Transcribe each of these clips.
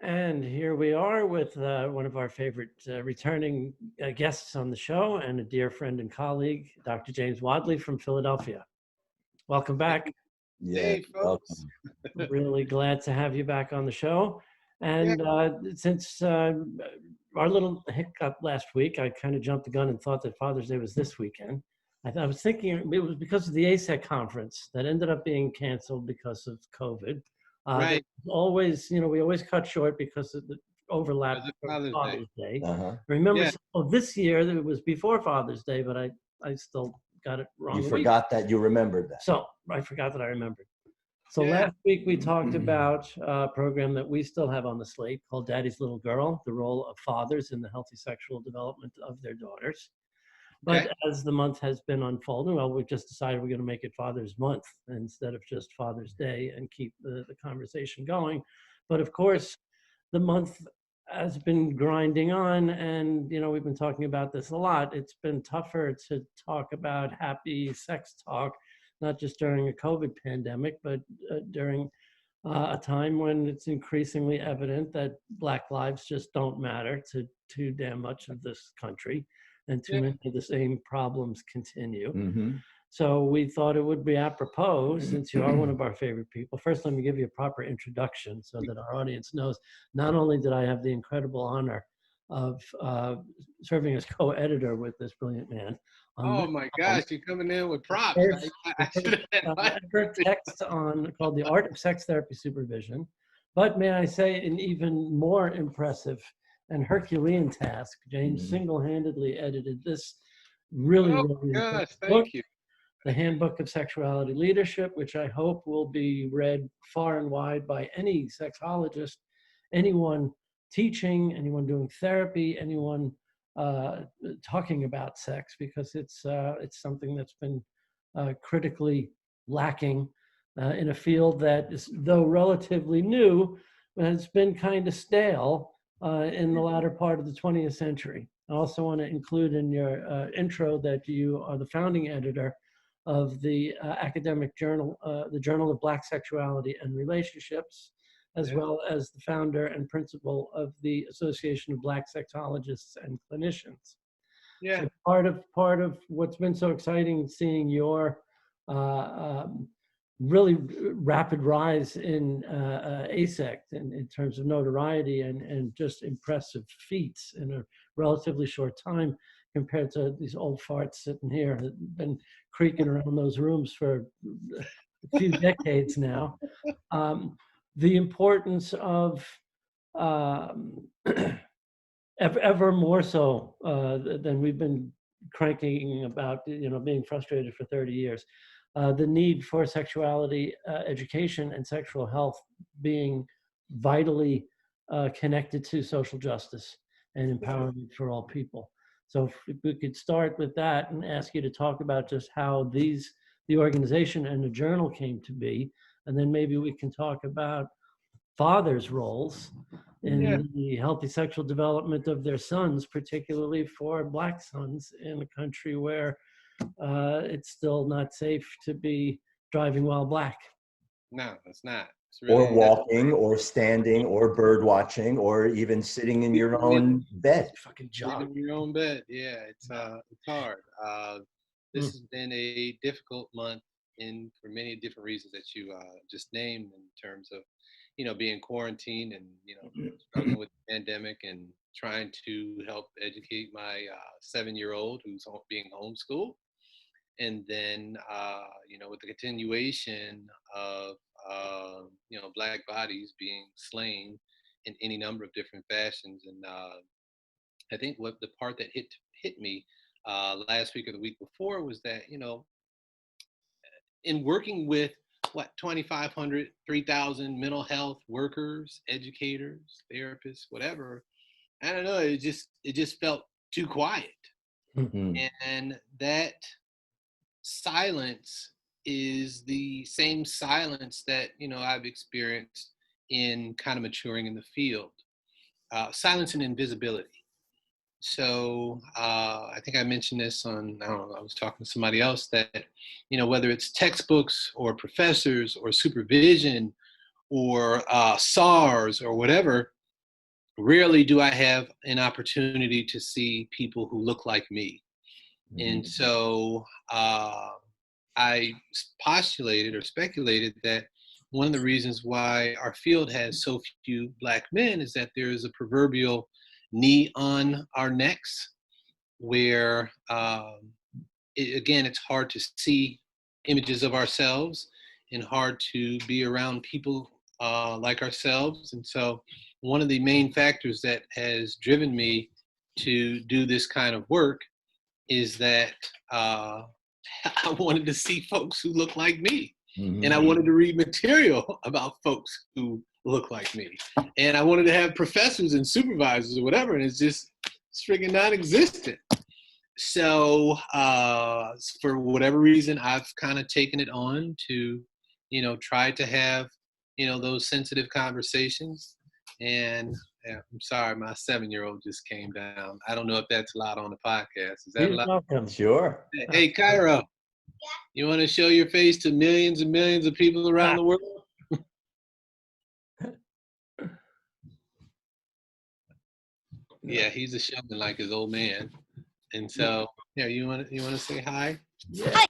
And here we are with one of our favorite returning guests on the show and a dear friend and colleague, Dr. James Wadley from Philadelphia. Welcome back. Yeah, Hey, folks. welcome. Really glad to have you back on the show. Yeah. And since our little hiccup last week, I kind of jumped the gun and thought that Father's Day was this weekend. I was thinking it was because of the ASEC conference that ended up being canceled because of COVID. There's Right. always, we always cut short because of the overlap Was it for Father's Day? Father's Day. Uh-huh. Remember, Yeah. this year it was before Father's Day, but I still got it wrong. You forgot that you remembered that. So I forgot that I remembered. So Yeah. last week we talked about a program that we still have on the slate called Daddy's Little Girl, the role of fathers in the healthy sexual development of their daughters. Okay. But as the month has been unfolding, well, we just decided we're going to make it Father's Month instead of just Father's Day and keep the conversation going. But of course, the month has been grinding on, and we've been talking about this a lot. It's been tougher to talk about happy sex talk, not just during a COVID pandemic, but during a time when it's increasingly evident that Black lives just don't matter to too damn much of this country, and too Yeah. many of the same problems continue. Mm-hmm. So we thought it would be apropos, since you are one of our favorite people. First, let me give you a proper introduction so that our audience knows not only did I have the incredible honor of serving as co-editor with this brilliant man. Oh my gosh, you're coming in with props. First, I should have had ever text called The Art of Sex Therapy Supervision. But may I say, an even more impressive and Herculean task, James single-handedly edited this really, Oh really my important gosh, book, thank you. The Handbook of Sexuality Leadership, which I hope will be read far and wide by any sexologist, anyone teaching, anyone doing therapy, anyone talking about sex, because it's something that's been critically lacking in a field that is, though relatively new, has been kind of stale in the latter part of the 20th century. I also want to include in your intro that you are the founding editor of the academic journal, the Journal of Black Sexuality and Relationships, as Yeah. well as the founder and principal of the Association of Black Sexologists and Clinicians. Yeah. So part of what's been so exciting, seeing your really rapid rise in ASEC in terms of notoriety and just impressive feats in a relatively short time, compared to these old farts sitting here that have been creaking around those rooms for a few decades now. The importance of ever more so than we've been cranking about, being frustrated for 30 years. The need for sexuality education and sexual health being vitally connected to social justice and empowerment for all people. So if we could start with that and ask you to talk about just how the organization and the journal came to be, and then maybe we can talk about fathers' roles Yeah. in the healthy sexual development of their sons, particularly for Black sons in a country where it's still not safe to be driving while Black. No, it's not. It's Or really walking, or standing, or bird watching, or even sitting in your own bed. Fucking Sleep job. in your own bed. Yeah, it's hard. This has been a difficult month for many different reasons that you just named, in terms of being quarantined and struggling with the pandemic and trying to help educate my 7-year-old who's being homeschooled, and then with the continuation of Black bodies being slain in any number of different fashions. And I think what the part that hit me last week or the week before was that in working with 2,500, 3,000 mental health workers, educators, therapists, whatever, I don't know, it just felt too quiet. And that silence is the same silence that I've experienced in kind of maturing in the field. Silence and invisibility. So I think I mentioned this on, I don't know, I was talking to somebody else that, whether it's textbooks or professors or supervision or SARS or whatever, rarely do I have an opportunity to see people who look like me. And so I postulated or speculated that one of the reasons why our field has so few Black men is that there is a proverbial knee on our necks where, again, it's hard to see images of ourselves and hard to be around people like ourselves. And so one of the main factors that has driven me to do this kind of work is that I wanted to see folks who look like me. And I wanted to read material about folks who look like me. And I wanted to have professors and supervisors or whatever, and it's freaking non-existent. So for whatever reason, I've kind of taken it on to, try to have, those sensitive conversations. And yeah, I'm sorry, my 7-year-old just came down. I don't know if that's allowed on the podcast. Is that You're allowed? welcome. Sure. Hey, Cairo, you want to show your face to millions and millions of people around the world? Yeah, he's a showman like his old man. And so, yeah, you want to say hi? Yeah.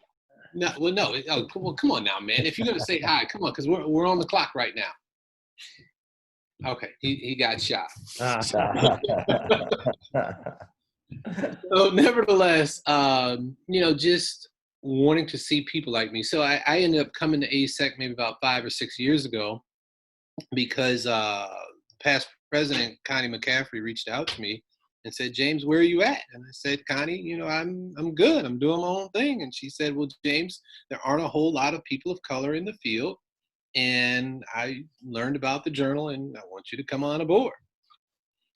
No, well, no. Oh, come on now, man. If you're gonna say hi, come on, because we're on the clock right now. Okay, he got shot. So nevertheless, just wanting to see people like me. So I ended up coming to ASEC maybe about 5 or 6 years ago because past president Connie McCaffrey reached out to me and said, James, where are you at? And I said, Connie, I'm good. I'm doing my own thing. And she said, well, James, there aren't a whole lot of people of color in the field. And I learned about the journal and I want you to come on aboard.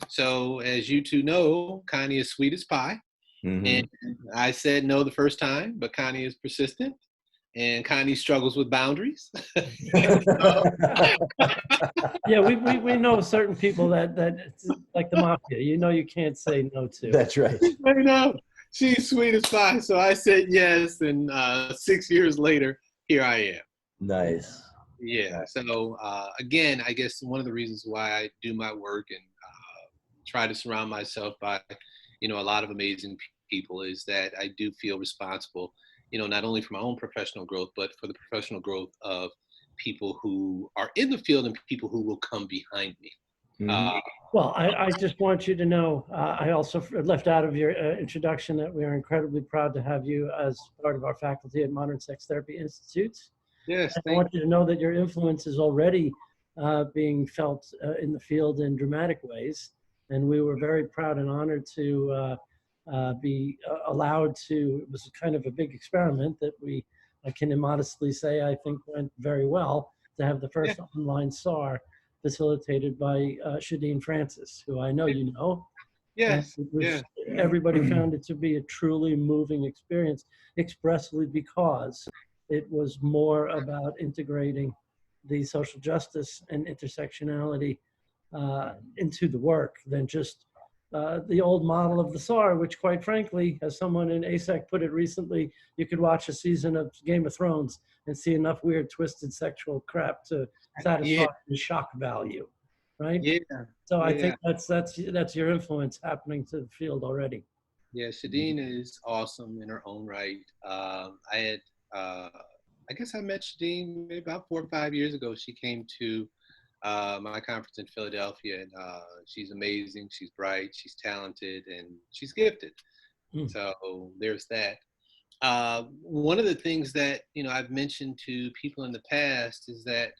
So as you two know, Connie is sweet as pie. And I said no the first time, but Connie is persistent. And Connie struggles with boundaries. Yeah, we know certain people that it's like the mafia. You can't say no to. That's right. I know. She's sweet as pie. So I said yes. And 6 years later, here I am. Nice. Yeah. So again, I guess one of the reasons why I do my work and try to surround myself by, a lot of amazing people is that I do feel responsible, not only for my own professional growth, but for the professional growth of people who are in the field and people who will come behind me. Well, I just want you to know, I also left out of your introduction that we are incredibly proud to have you as part of our faculty at Modern Sex Therapy Institutes. Yes, I want you to know that your influence is already being felt in the field in dramatic ways. And we were very proud and honored to be allowed to, it was kind of a big experiment that I can immodestly say, I think went very well, to have the first online SAR facilitated by Shadeen Francis, who I know you know. yes, Everybody found it to be a truly moving experience, expressly because it was more about integrating the social justice and intersectionality into the work than just the old model of the SAR, which quite frankly, as someone in ASEC put it recently, you could watch a season of Game of Thrones and see enough weird, twisted sexual crap to satisfy the shock value, right? Yeah. So I think that's your influence happening to the field already. Yeah, Shadeen is awesome in her own right. I guess I met Shadeen maybe about 4 or 5 years ago. She came to my conference in Philadelphia, and she's amazing. She's bright, she's talented, and she's gifted. So there's that. One of the things that I've mentioned to people in the past is that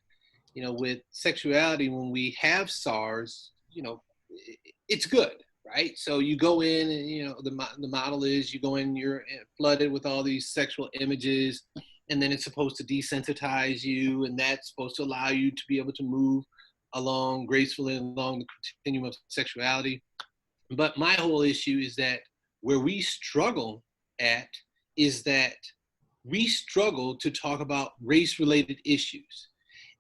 with sexuality, when we have SARS, it's good, right? So you go in, and the model is you go in, you're flooded with all these sexual images. And then it's supposed to desensitize you, and that's supposed to allow you to be able to move along gracefully along the continuum of sexuality. But my whole issue is that where we struggle at is that we struggle to talk about race-related issues.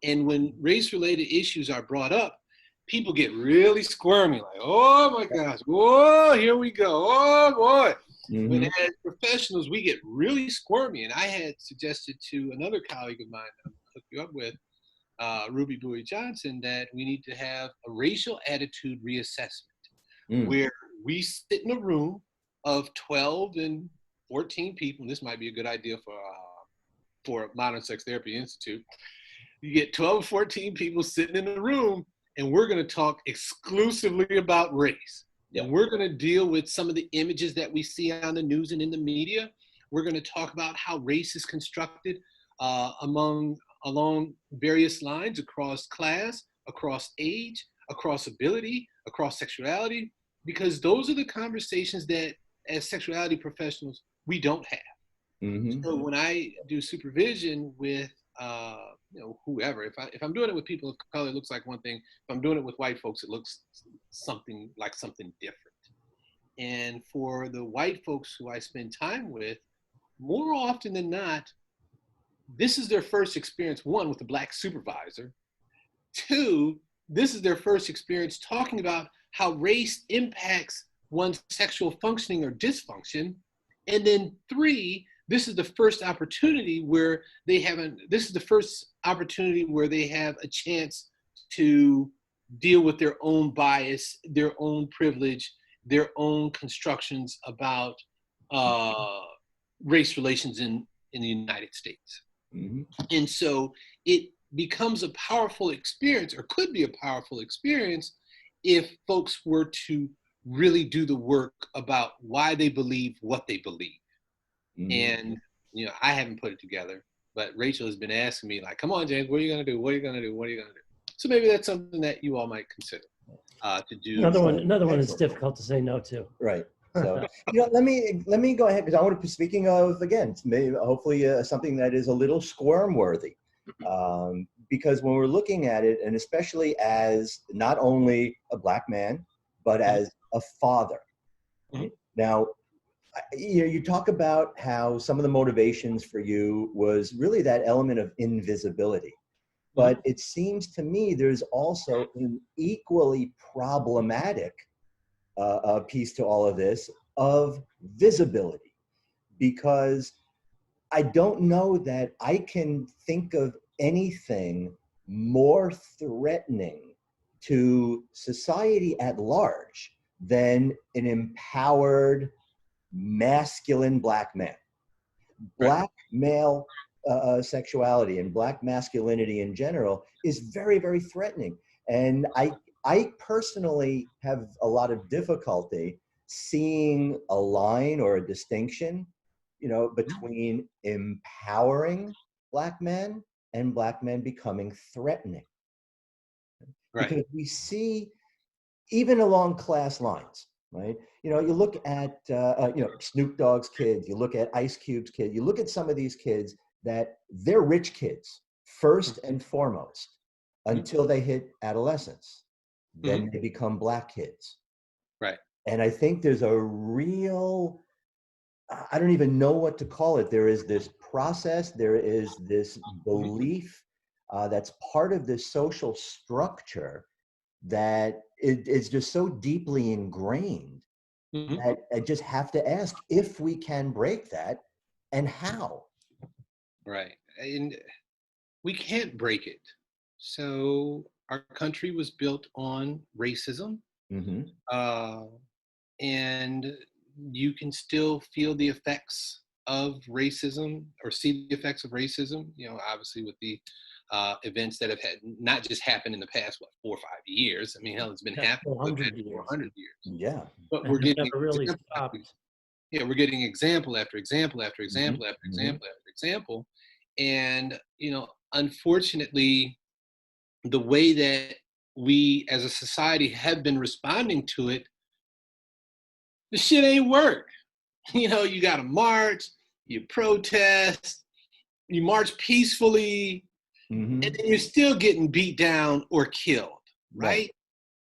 And when race-related issues are brought up, people get really squirmy, like, oh my gosh, whoa, here we go, oh boy. But as professionals, we get really squirmy. And I had suggested to another colleague of mine that I'm going to hook you up with, Ruby Bowie Johnson, that we need to have a racial attitude reassessment, Mm. where we sit in a room of 12 and 14 people. And this might be a good idea for Modern Sex Therapy Institute. You get 12 or 14 people sitting in a room, and we're going to talk exclusively about race. Yeah. And we're going to deal with some of the images that we see on the news and in the media. We're going to talk about how race is constructed along various lines across class, across age, across ability, across sexuality, because those are the conversations that, as sexuality professionals, we don't have. Mm-hmm. So when I do supervision with whoever, if I'm doing it with people of color, it looks like one thing. If I'm doing it with white folks, it looks something different. And for the white folks who I spend time with, more often than not, this is their first experience, one, with a Black supervisor. Two, this is their first experience talking about how race impacts one's sexual functioning or dysfunction. And then three, this is the first opportunity where they have a chance to deal with their own bias, their own privilege, their own constructions about race relations in the United States. Mm-hmm. And so it becomes a powerful experience, or could be a powerful experience, if folks were to really do the work about why they believe what they believe. Mm-hmm. And, I haven't put it together, but Rachel has been asking me, like, come on, James, what are you going to do? What are you going to do? What are you going to do? So maybe that's something that you all might consider to do. Another one is difficult to say no to. Right. So, let me go ahead, because I want to, speaking of, again, maybe hopefully something that is a little squirm worthy. Because when we're looking at it, and especially as not only a Black man, but as a father. Mm-hmm. Now, you talk about how some of the motivations for you was really that element of invisibility. But it seems to me there's also an equally problematic piece to all of this of visibility, because I don't know that I can think of anything more threatening to society at large than an empowered, masculine Black man. Black male sexuality and Black masculinity in general is very, very threatening. And I personally have a lot of difficulty seeing a line or a distinction, between empowering Black men and Black men becoming threatening. Right. Because we see, even along class lines, right? You look at, Snoop Dogg's kids, you look at Ice Cube's kids, you look at some of these kids that they're rich kids, first and foremost, until they hit adolescence. Then they become Black kids. Right. And I think there's a real, I don't even know what to call it. There is this process, there is this belief that's part of this social structure that is just so deeply ingrained that I just have to ask if we can break that, and how. Right. And we can't break it. So our country was built on racism. Mm-hmm. And you can still feel the effects of racism, or see the effects of racism, obviously with the events that have had not just happened in the past 4 or 5 years. I mean, hell, it's been happening for 400 years. Yeah. But we're getting never really stopped. We're getting example after example after example after example after example. And, unfortunately, the way that we as a society have been responding to it, the shit ain't work. You got to march, you protest, you march peacefully, and then you're still getting beat down or killed, right?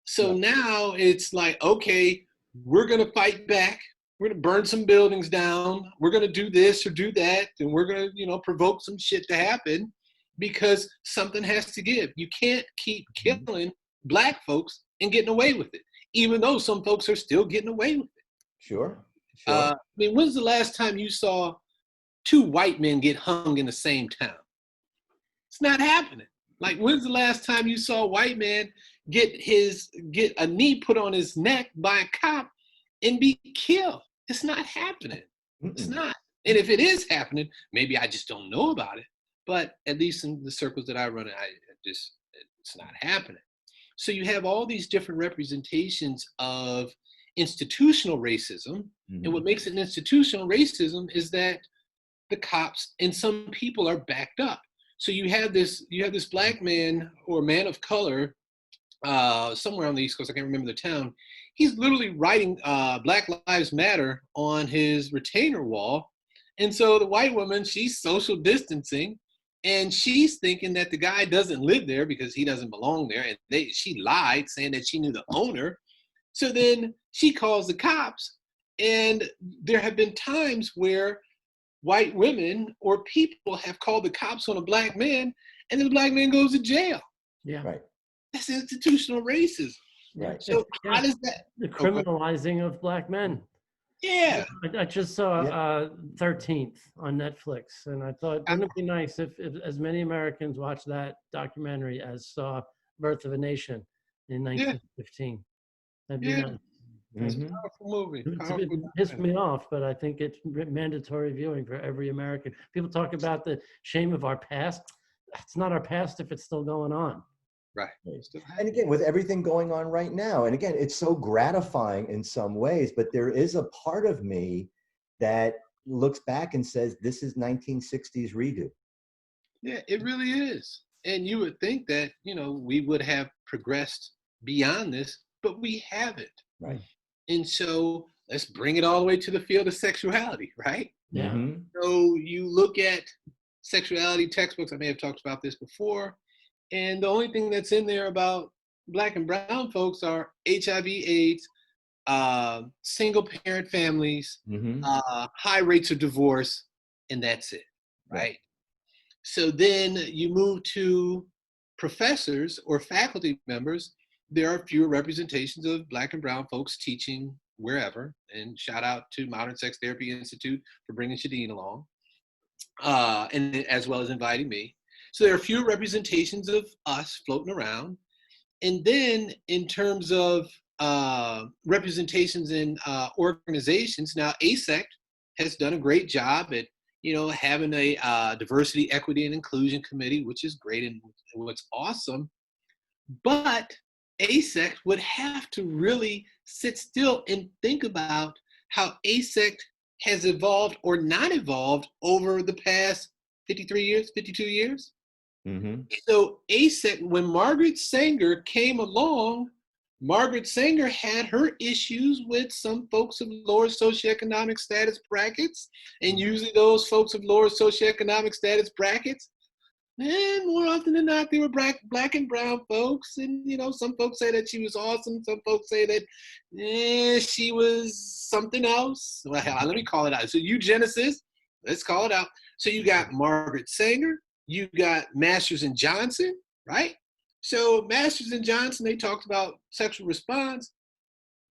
So now it's like, okay, we're going to fight back. We're going to burn some buildings down. We're going to do this or do that. And we're going to, provoke some shit to happen, because something has to give. You can't keep killing Black folks and getting away with it, even though some folks are still getting away with it. Sure. I mean, when's the last time you saw 2 white men get hung in the same town? It's not happening. Like, when's the last time you saw a white man get a knee put on his neck by a cop and be killed? It's not happening. It's not. And if it is happening, maybe I just don't know about it. But at least in the circles that I run in, it's not happening. So you have all these different representations of institutional racism. And what makes it an institutional racism is that the cops and some people are backed up. So you have this black man or man of color somewhere on the East Coast, I can't remember the town. He's literally writing Black Lives Matter on his retainer wall. And so the white woman, she's social distancing, and she's thinking that the guy doesn't live there because he doesn't belong there. And she lied, saying that she knew the owner. So then she calls the cops. And there have been times where white women or people have called the cops on a black man, and the black man goes to jail. Yeah. Right. That's institutional racism. Right. So how does that? The criminalizing of black men. Yeah. I just saw 13th on Netflix, and I thought, wouldn't it be nice if as many Americans watched that documentary as saw Birth of a Nation in 1915? That'd be nice. It's a powerful movie. It pissed me off, but I think it's mandatory viewing for every American. People talk about the shame of our past. It's not our past if it's still going on. Right. And again, with everything going on right now, and again, it's so gratifying in some ways, but there is a part of me that looks back and says, this is 1960s redo. Yeah, it really is. And you would think that, we would have progressed beyond this, but we haven't. Right. And so let's bring it all the way to the field of sexuality, right? Yeah. So you look at sexuality textbooks, I may have talked about this before, and the only thing that's in there about Black and brown folks are HIV, AIDS, single parent families, high rates of divorce, and that's it, right? So then you move to professors or faculty members. There are fewer representations of Black and brown folks teaching wherever, and shout out to Modern Sex Therapy Institute for bringing Shadeen along, and as well as inviting me. So there are fewer representations of us floating around. And then in terms of representations in organizations, now ASEC has done a great job at, having a diversity, equity, and inclusion committee, which is great and what's awesome. But ASEC would have to really sit still and think about how ASEC has evolved or not evolved over the past 53 years, 52 years. So ASEC, when Margaret Sanger came along, Margaret Sanger had her issues with some folks of lower socioeconomic status brackets, and usually those folks of lower socioeconomic status brackets, and more often than not, they were black and brown folks. And, some folks say that she was awesome. Some folks say that she was something else. Well, hell, let me call it out. So eugenicist, let's call it out. So you got Margaret Sanger, you got Masters and Johnson, right? So Masters and Johnson, they talked about sexual response,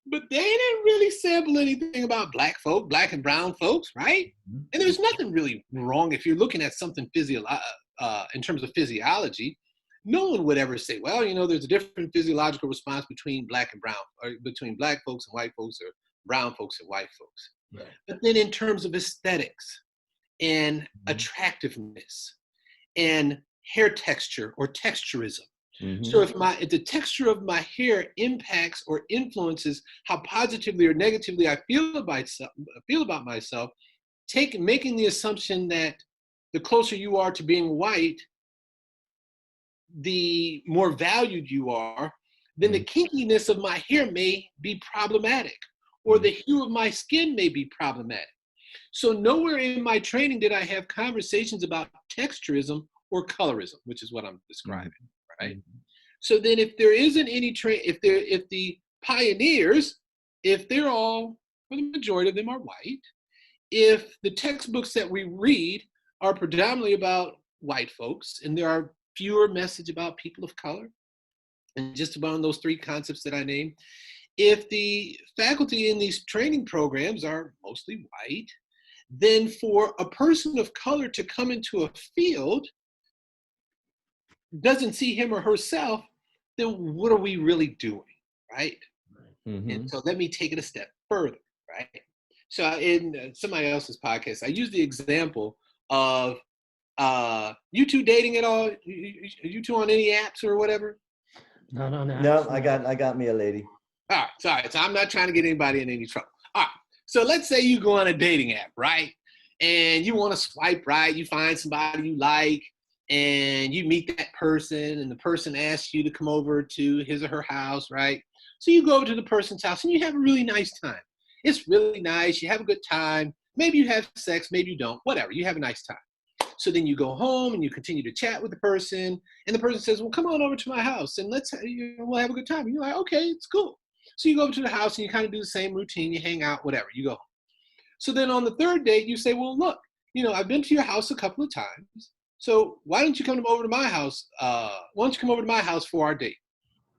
but they didn't really sample anything about Black and brown folks, right? And there's nothing really wrong if you're looking at something in terms of physiology. No one would ever say, well, there's a different physiological response between Black and brown, or between Black folks and white folks, or brown folks and white folks. Right. But then in terms of aesthetics and attractiveness and hair texture or texturism. So if the texture of my hair impacts or influences how positively or negatively I feel about myself, making the assumption that the closer you are to being white, the more valued you are, then the kinkiness of my hair may be problematic, or the hue of my skin may be problematic. So nowhere in my training did I have conversations about texturism or colorism, which is what I'm describing, right? So then if there isn't any if the pioneers, if they're all, or the majority of them are white, if the textbooks that we read are predominantly about white folks, and there are fewer message about people of color, and just about those three concepts that I named, if the faculty in these training programs are mostly white, then for a person of color to come into a field, doesn't see him or herself, then what are we really doing, right? And so let me take it a step further, right? So in somebody else's podcast, I use the example of you two dating at all? You two on any apps or whatever? Not on apps. No, I got me a lady. All right, sorry. So I'm not trying to get anybody in any trouble. All right. So let's say you go on a dating app, right? And you want to swipe right. You find somebody you like, and you meet that person, and the person asks you to come over to his or her house, right? So you go over to the person's house, and you have a really nice time. It's really nice. You have a good time. Maybe you have sex. Maybe you don't. Whatever. You have a nice time. So then you go home and you continue to chat with the person, and the person says, well, come on over to my house and we'll have a good time. And you're like, okay, it's cool. So you go over to the house and you kind of do the same routine. You hang out, whatever. You go home. So then on the third date, you say, well, look, I've been to your house a couple of times. So why don't you come over to my house? Why don't you come over to my house for our date?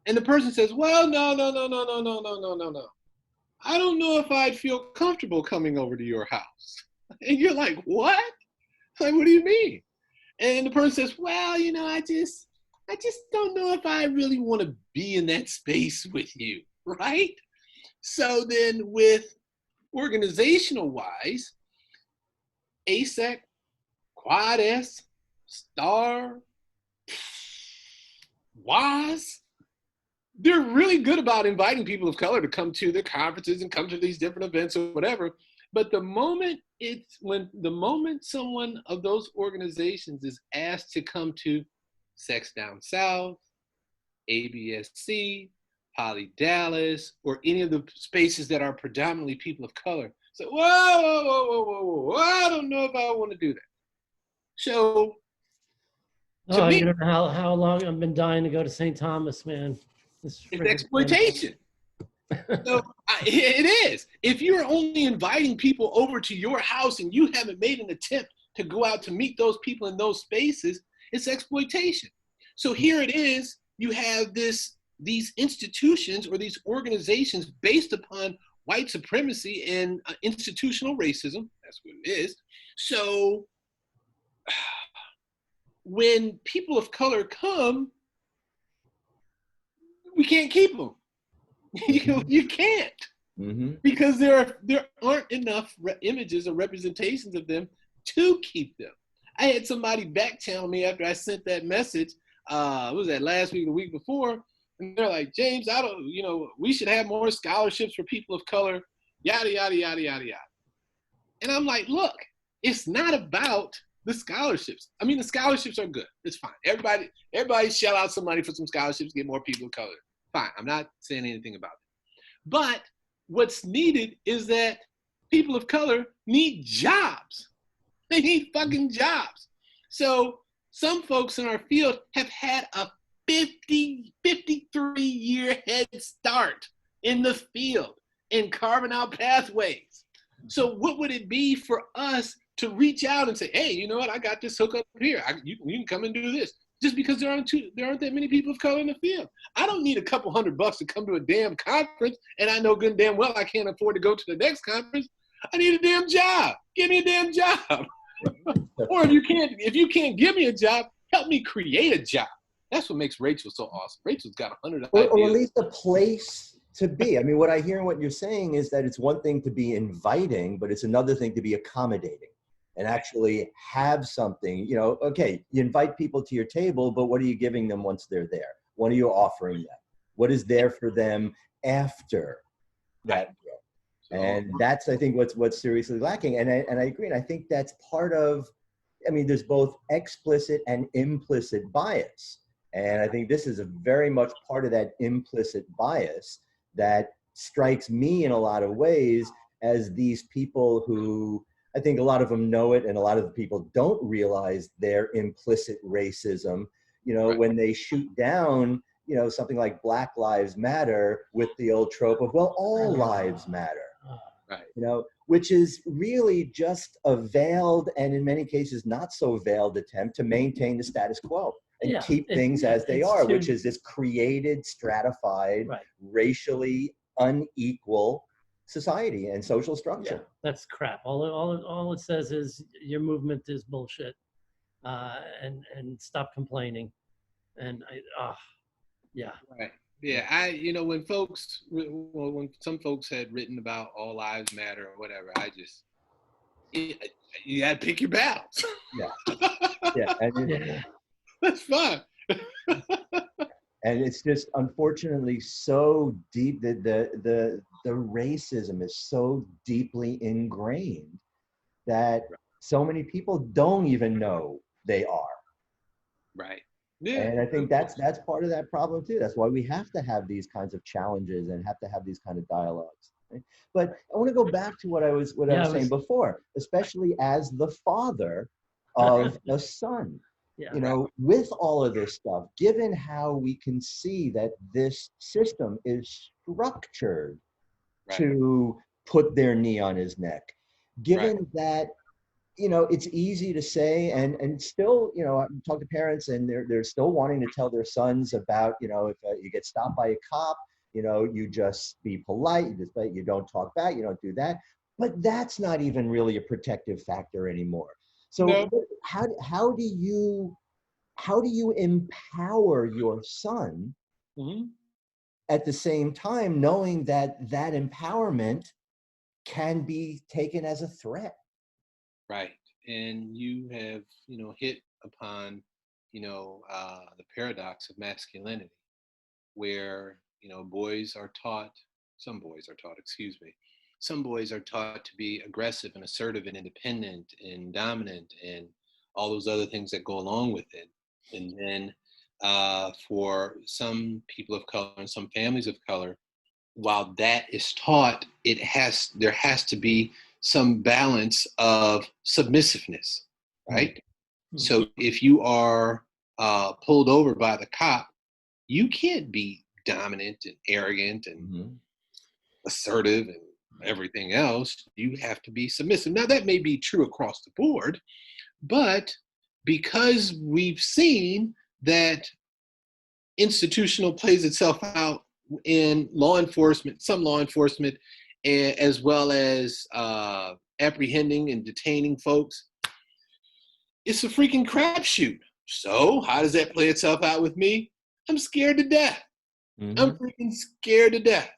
And the person says, well, no. I don't know if I'd feel comfortable coming over to your house. And you're like, what? Like, what do you mean? And the person says, well, I just don't know if I really want to be in that space with you, right? So then with organizational wise, ASEC, Quad S, STAR, WAS, they're really good about inviting people of color to come to their conferences and come to these different events or whatever. But the moment someone of those organizations is asked to come to Sex Down South, ABSC, Poly Dallas, or any of the spaces that are predominantly people of color, so whoa, I don't know if I want to do that. So to me, You don't know how long I've been dying to go to St. Thomas, man. It's exploitation. So it is. If you're only inviting people over to your house and you haven't made an attempt to go out to meet those people in those spaces, it's exploitation. So here it is. You have these institutions or these organizations based upon white supremacy and institutional racism. That's what it is. So when people of color come, we can't keep them. You can't, because there aren't enough images or representations of them to keep them. I had somebody back channel me after I sent that message. What was that, last week or the week before? And they're like, James, we should have more scholarships for people of color, yada, yada, yada, yada, yada. And I'm like, look, it's not about the scholarships. I mean, the scholarships are good. It's fine. Everybody shell out some money for some scholarships, get more people of color. Fine. I'm not saying anything about it. But what's needed is that people of color need jobs. They need fucking jobs. So some folks in our field have had a 53-year head start in the field in carving out pathways. So what would it be for us to reach out and say, hey, you know what? I got this hookup here. You can come and do this. Just because there aren't that many people of color in the field. I don't need a couple $100 to come to a damn conference, and I know good and damn well I can't afford to go to the next conference. I need a damn job. Give me a damn job. Or if you can't give me a job, help me create a job. That's what makes Rachel so awesome. Rachel's got 100 ideas. Or at least a place to be. I mean, what I hear and what you're saying is that it's one thing to be inviting, but it's another thing to be accommodating and actually have something. Okay, you invite people to your table, but what are you giving them once they're there? What are you offering them? What is there for them after that meal? And that's, I think, what's seriously lacking. And I agree. And I think that's part of, there's both explicit and implicit bias. And I think this is a very much part of that implicit bias that strikes me in a lot of ways as these people who, I think a lot of them know it, and a lot of the people don't realize their implicit racism, when they shoot down, something like Black Lives Matter with the old trope of, well, all lives matter, right. Which is really just a veiled and in many cases not so veiled attempt to maintain the status quo and keep things as they are, which is this created, stratified, racially unequal society and social structure. Yeah, that's crap. All it says is your movement is bullshit, and stop complaining. And yeah. Right. Yeah. When some folks had written about all lives matter or whatever, you, you got to pick your battles. Yeah, yeah, Yeah. That's fine. and it's just unfortunately so deep that the racism is so deeply ingrained that so many people don't even know they are. Right. Yeah. And I think that's part of that problem too. That's why we have to have these kinds of challenges and have to have these kind of dialogues. Right? But I want to go back to what I was saying before, especially as the father of a son. Yeah. You know, with all of this stuff, given how we can see that this system is structured to put their knee on his neck, given that, you know, it's easy to say, and still, you know, I talk to parents and they're still wanting to tell their sons about, you know, if you get stopped by a cop, you know, you just be polite, you don't talk back, you don't do that. But that's not even really a protective factor anymore. So No. how do you empower your son at the same time knowing that that empowerment can be taken as a threat? Right. And you have, hit upon, the paradox of masculinity, where, some boys are taught, excuse me, some boys are taught to be aggressive and assertive and independent and dominant and all those other things that go along with it. And then for some people of color and some families of color, while that is taught, there has to be some balance of submissiveness, right? Mm-hmm. So if you are pulled over by the cop, you can't be dominant and arrogant and assertive and everything else. You have to be submissive. Now, that may be true across the board, but because we've seen that institutional plays itself out in law enforcement, some law enforcement, as well as apprehending and detaining folks, it's a freaking crapshoot. So how does that play itself out with me? I'm scared to death. I'm freaking scared to death.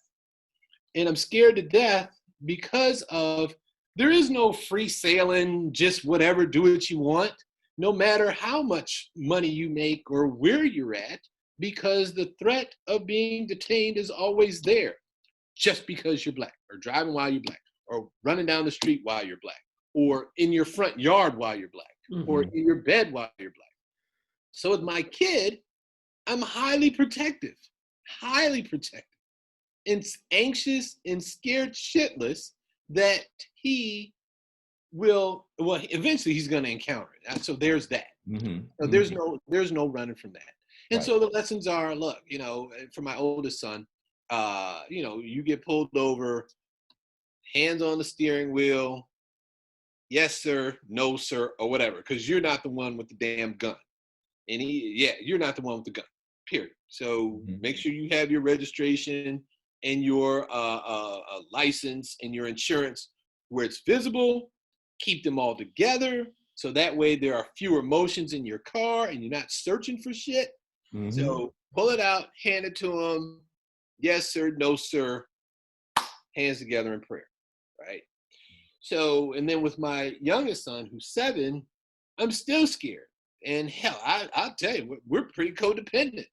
And I'm scared to death because of there is no free sailing, just whatever, do what you want, no matter how much money you make or where you're at, because the threat of being detained is always there just because you're black, or driving while you're black, or running down the street while you're black, or in your front yard while you're black, or in your bed while you're black. So with my kid, I'm highly protective, and anxious and scared shitless that he will, well, eventually he's going to encounter it. So there's that. So there's no running from that. And so the lessons are, look, for my oldest son, you get pulled over, hands on the steering wheel, yes, sir, no, sir, or whatever, because you're not the one with the damn gun. And you're not the one with the gun, period. So make sure you have your registration and your license and your insurance where it's visible. Keep them all together, so that way there are fewer motions in your car and you're not searching for shit. So pull it out, hand it to them. Yes, sir, no, sir. Hands together in prayer, right? So, and then with my youngest son, who's 7, I'm still scared. And hell, I'll tell you, we're pretty codependent,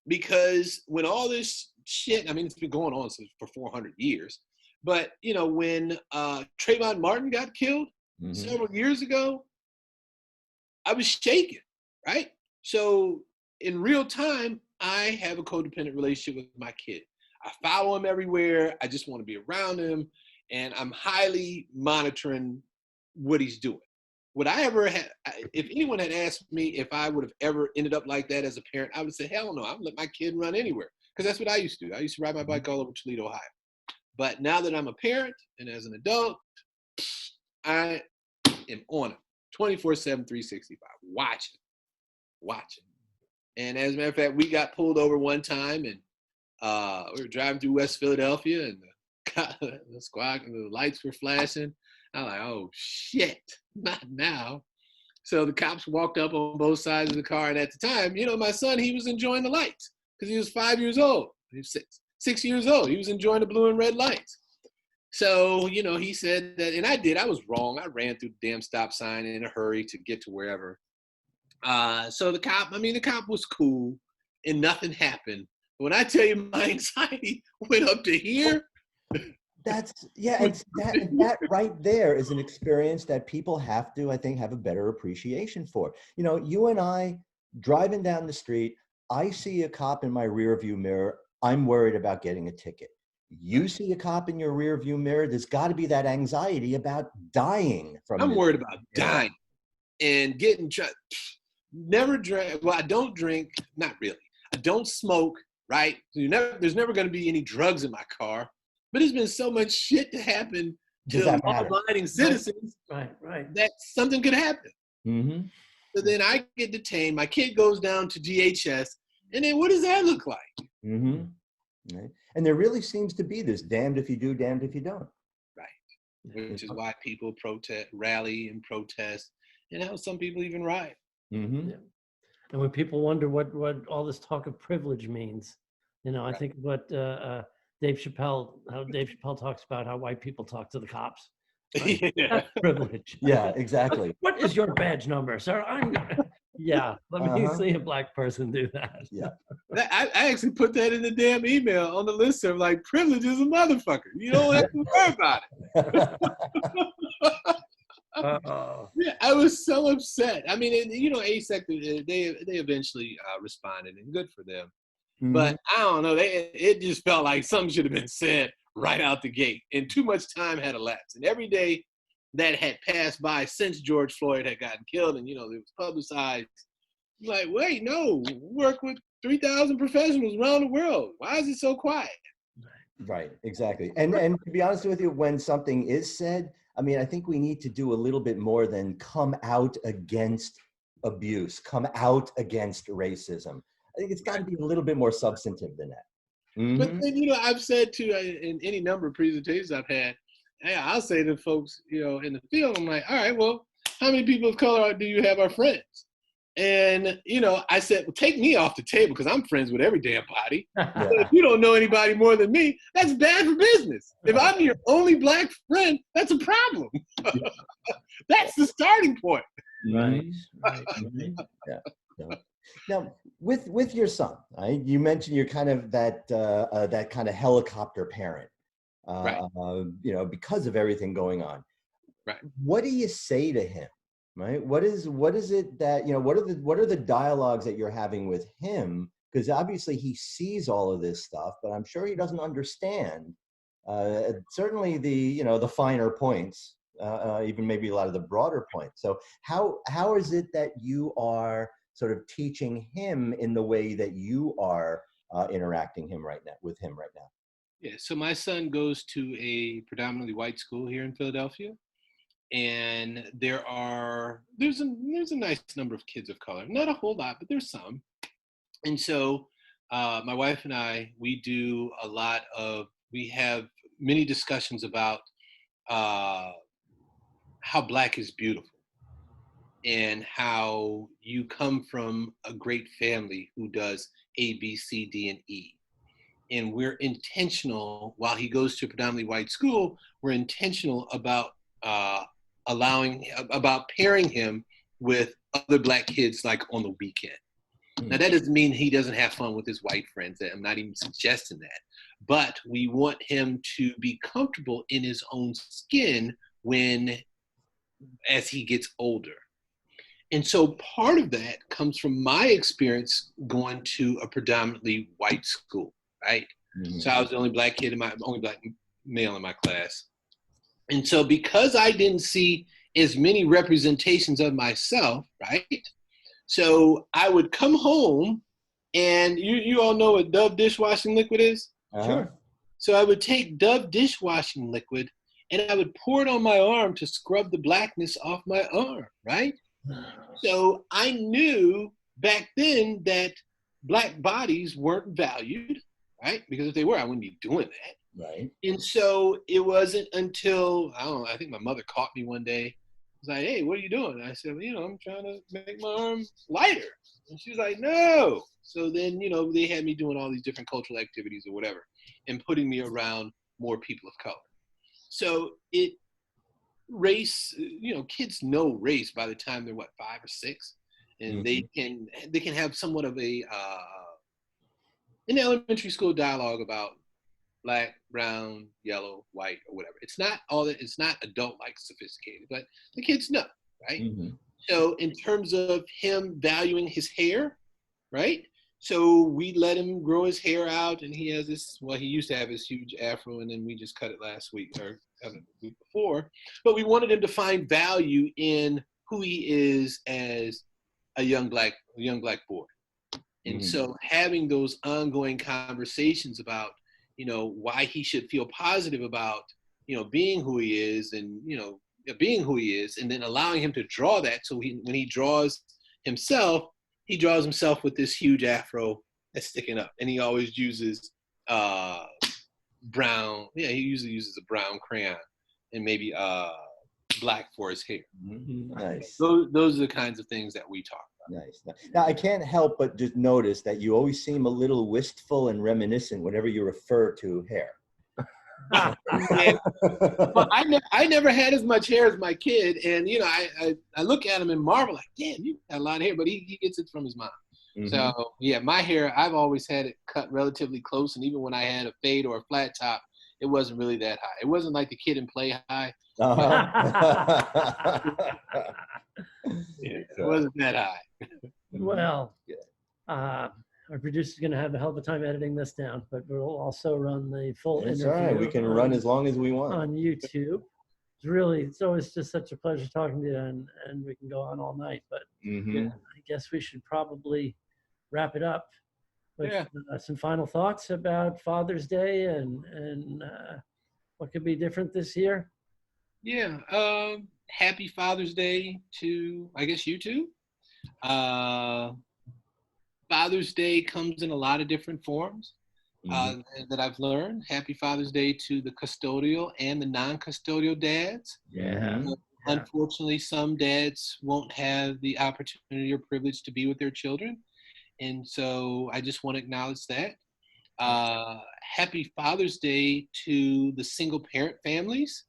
because when all this shit, I mean, it's been going on for 400 years, but when Trayvon Martin got killed several years ago, I was shaken, right? So in real time, I have a codependent relationship with my kid. I follow him everywhere. I just want to be around him. And I'm highly monitoring what he's doing. Would I ever have, if anyone had asked me if I would have ever ended up like that as a parent, I would say, hell no, I would let my kid run anywhere. Because that's what I used to do. I used to ride my bike all over Toledo, Ohio. But now that I'm a parent and as an adult, I am on it 24/7, 365, watching. And as a matter of fact, we got pulled over one time, and we were driving through West Philadelphia, and the lights were flashing. I'm like, oh shit, not now. So the cops walked up on both sides of the car. And at the time, you know, my son, he was enjoying the lights because he was 5 years old. He was 6 years old. He was enjoying the blue and red lights. So, you know, he said that, and I was wrong. I ran through the damn stop sign in a hurry to get to wherever. So the cop was cool and nothing happened. When I tell you my anxiety went up to here. That right there is an experience that people have to, I think, have a better appreciation for. You know, you and I driving down the street, I see a cop in my rear view mirror. I'm worried about getting a ticket. You see a cop in your rear view mirror, there's got to be that anxiety about dying from I'm worried about dying and getting never drink. Well, I don't drink, not really. I don't smoke, right? There's never going to be any drugs in my car. But there's been so much shit to happen to law-abiding citizens right. that something could happen. Mm-hmm. So then I get detained. My kid goes down to DHS. And then what does that look like? Mm-hmm. Right. And there really seems to be this damned if you do, damned if you don't. Right. Which is why people rally and protest, and how some people even riot. Mm-hmm. Yeah. And when people wonder what all this talk of privilege means, you know, I think what Dave Chappelle talks about how white people talk to the cops. Right? Yeah. That's privilege. Yeah, exactly. What is your badge number, sir? Let me see a black person do that. Yeah. I actually put that in the damn email on the listserv, like, privilege is a motherfucker. You don't have to worry about it. Yeah, I was so upset. I mean, you know, ASEC, they eventually responded, and good for them. Mm-hmm. But I don't know, it just felt like something should have been said right out the gate, and too much time had elapsed. And every day that had passed by since George Floyd had gotten killed, and, you know, it was publicized, like, wait, no, we work with 3,000 professionals around the world. Why is it so quiet? Right, exactly. And to be honest with you, when something is said, I mean, I think we need to do a little bit more than come out against abuse, come out against racism. I think it's got to be a little bit more substantive than that. Mm-hmm. But then, you know, I've said to in any number of presentations I've had, hey, I'll say to folks, you know, in the field, I'm like, all right, well, how many people of color do you have are friends? And, you know, I said, well, take me off the table because I'm friends with every damn body. Yeah. So if you don't know anybody more than me, that's bad for business. If I'm your only black friend, that's a problem. That's the starting point. Right. Yeah. Now, with your son, right? You mentioned you're kind of that kind of helicopter parent, right. You know, because of everything going on. Right. What do you say to him? Right. What is it that, you know, what are the dialogues that you're having with him? Because obviously he sees all of this stuff, but I'm sure he doesn't understand certainly the finer points, even maybe a lot of the broader points. So how is it that you are sort of teaching him in the way that you are interacting with him right now? Yeah. So my son goes to a predominantly white school here in Philadelphia. And there's a nice number of kids of color, not a whole lot, but there's some. And so my wife and I, we have many discussions about how Black is beautiful and how you come from a great family who does A, B, C, D, and E. And we're intentional, while he goes to a predominantly white school, we're intentional about pairing him with other Black kids, like on the weekend. Now, that doesn't mean he doesn't have fun with his white friends. I'm not even suggesting that. But we want him to be comfortable in his own skin as he gets older. And so part of that comes from my experience going to a predominantly white school, right? Mm-hmm. So I was the only Black male in my class. And so because I didn't see as many representations of myself, right? So I would come home, and you all know what Dove dishwashing liquid is? Sure. So I would take Dove dishwashing liquid and I would pour it on my arm to scrub the blackness off my arm, right? So I knew back then that Black bodies weren't valued, right? Because if they were, I wouldn't be doing that. Right. And so it wasn't until, I think my mother caught me one day was like, hey, what are you doing? I said, well, you know, I'm trying to make my arm lighter. And she was like, no. So then, you know, they had me doing all these different cultural activities or whatever and putting me around more people of color. So race, you know, kids know race by the time they're what, 5 or 6, and they can have somewhat of a an elementary school dialogue about black, brown, yellow, white, or whatever. It's not all that. It's not adult like sophisticated, but the kids know, right? So in terms of him valuing his hair, right? So we let him grow his hair out, and he has this. Well, he used to have this huge afro, and then we just cut it last week or the week before. But we wanted him to find value in who he is as a young black boy. And so having those ongoing conversations about, you know, why he should feel positive about, you know, being who he is and, you know, being who he is, and then allowing him to draw that. So when he draws himself with this huge afro that's sticking up, and he always uses brown. Yeah, he usually uses a brown crayon and maybe black for his hair. Nice. Those are the kinds of things that we talk about. Nice. Now, I can't help but just notice that you always seem a little wistful and reminiscent whenever you refer to hair. Yeah. Well, I never had as much hair as my kid, and you know, I look at him and marvel, like, damn, you got a lot of hair, but he gets it from his mom. So yeah, my hair, I've always had it cut relatively close, and even when I had a fade or a flat top, it wasn't really that high. It wasn't like the Kid and Play high. Yeah, it wasn't that high. Well, our producer's going to have a hell of a time editing this down, but we'll also run the full That's interview. all right. We can run as long as we want on YouTube. It's always just such a pleasure talking to you, and we can go on all night. But yeah, I guess we should probably wrap it up with some final thoughts about Father's Day and what could be different this year. Yeah. Happy Father's Day to, I guess, you two. Father's Day comes in a lot of different forms that I've learned. Happy Father's Day to the custodial and the non-custodial dads. Unfortunately, some dads won't have the opportunity or privilege to be with their children. And so I just want to acknowledge that. Happy Father's Day to the single parent families.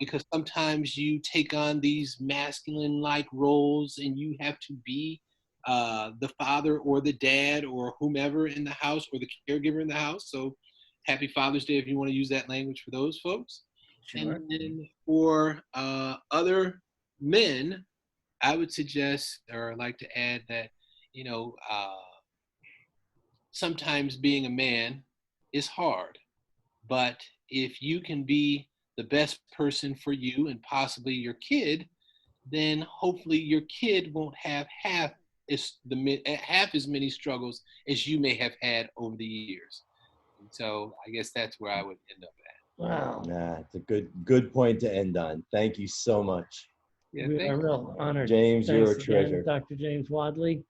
Because sometimes you take on these masculine-like roles and you have to be the father or the dad or whomever in the house or the caregiver in the house. So happy Father's Day if you want to use that language for those folks. Sure. And then for other men, I would suggest or like to add that, you know, sometimes being a man is hard, but if you can be the best person for you and possibly your kid, then hopefully your kid won't have half as many struggles as you may have had over the years. And so I guess that's where I would end up at. Wow. It's a good point to end on. Thank you so much. Yeah, we are real honored. James, you're a treasure. Dr. James Wadley,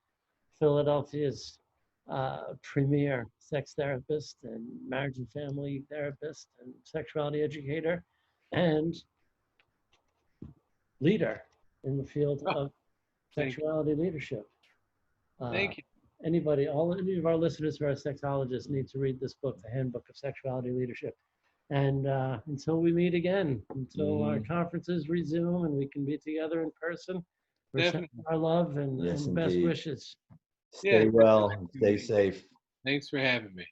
Philadelphia's premier sex therapist and marriage and family therapist and sexuality educator and leader in the field of sexuality leadership. Thank you. Any of our listeners who are sexologists need to read this book, The Handbook of Sexuality Leadership. And until we meet again, until our conferences resume and we can be together in person, we're sending our love and best wishes. Stay well, stay safe. Thanks for having me.